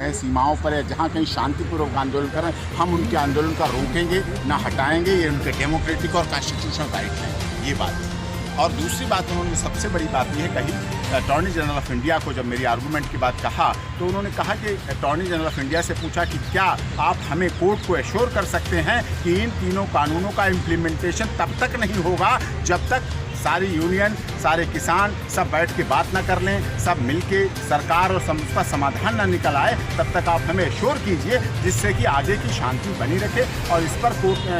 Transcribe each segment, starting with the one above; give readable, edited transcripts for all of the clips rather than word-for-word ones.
हैं सीमाओं पर या जहाँ कहीं शांतिपूर्वक आंदोलन कर रहे हैं, हम उनके आंदोलन का रोकेंगे ना हटाएंगे। ये उनके डेमोक्रेटिक और कॉन्स्टिट्यूशनल राइट है, ये बात। और दूसरी बात उन्होंने सबसे बड़ी बात यह कही, अटॉर्नी जनरल ऑफ इंडिया को जब मेरी आर्गूमेंट की बात कहा तो उन्होंने कहा कि अटॉर्नी जनरल ऑफ इंडिया से पूछा कि क्या आप हमें कोर्ट को एश्योर कर सकते हैं कि इन तीनों कानूनों का इम्प्लीमेंटेशन तब तक नहीं होगा जब तक सारी यूनियन, सारे किसान सब बैठ के बात ना कर लें, सब मिलके सरकार और उसका समाधान ना निकल आए, तब तक आप हमें एश्योर कीजिए जिससे कि आगे की शांति बनी रखे। और इस पर court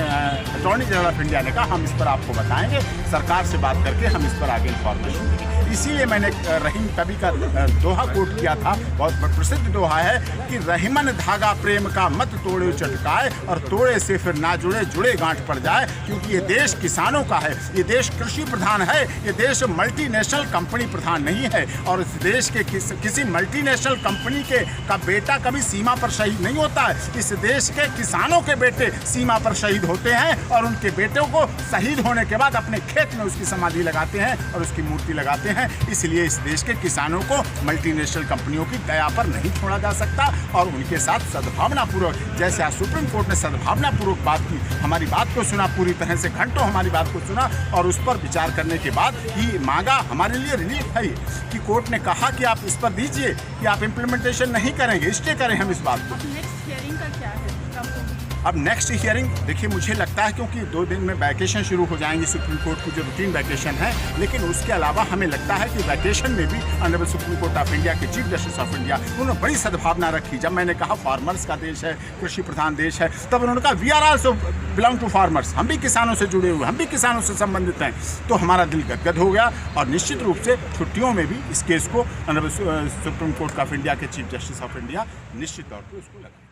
attorney general of India ने कहा हम इस पर आपको बताएंगे, सरकार से बात करके हम इस पर आगे इन्फॉर्मेशन देंगे। इसीलिए मैंने रहीम कवि का दोहा कोट किया था, बहुत प्रसिद्ध दोहा है कि रहीमन धागा प्रेम का मत तोड़े चटकाए, और तोड़े से फिर ना जुड़े जुड़े गांठ पड़ जाए। क्योंकि ये देश किसानों का है, ये देश कृषि प्रधान है, ये देश मल्टीनेशनल कंपनी प्रधान नहीं है। और इस देश के किसी मल्टीनेशनल कंपनी का बेटा कभी सीमा पर शहीद नहीं होता है। इस देश के किसानों के बेटे सीमा पर शहीद होते हैं और उनके बेटों को शहीद होने के बाद अपने खेत में उसकी समाधि लगाते हैं और उसकी मूर्ति लगाते हैं। इसलिए इस देश के किसानों को मल्टीनेशनल कंपनियों की दया पर नहीं छोड़ा जा सकता और उनके साथ सद्भावनापूर्वक, जैसे आज सुप्रीम कोर्ट ने सद्भावनापूर्वक बात की, हमारी बात को सुना, पूरी तरह से घंटों हमारी बात को सुना और उस पर विचार करने के बाद ही मांगा। हमारे लिए रिलीफ है कि कोर्ट ने कहा कि आप इस पर दीजिए कि आप इम्प्लीमेंटेशन नहीं करेंगे, स्टे करें हम इस बात को। नेक्स्ट हियरिंग का क्या है? अब नेक्स्ट हियरिंग देखिए, मुझे लगता है क्योंकि 2 दिन में वैकेशन शुरू हो जाएंगे सुप्रीम कोर्ट की जो रूटीन वैकेशन है, लेकिन उसके अलावा हमें लगता है कि वैकेशन में भी honourable supreme court of India के चीफ जस्टिस ऑफ इंडिया उन्होंने बड़ी सद्भावना रखी। जब मैंने कहा फार्मर्स का देश है, कृषि प्रधान देश है, तब उन्होंने कहा we are also belong to farmers, हम भी किसानों से जुड़े हुए, हम भी किसानों से संबंधित हैं। तो हमारा दिल गदगद हो गया और निश्चित रूप से छुट्टियों में भी इस केस को honourable supreme court of India के चीफ जस्टिस ऑफ इंडिया निश्चित तौर पर उसको लगा।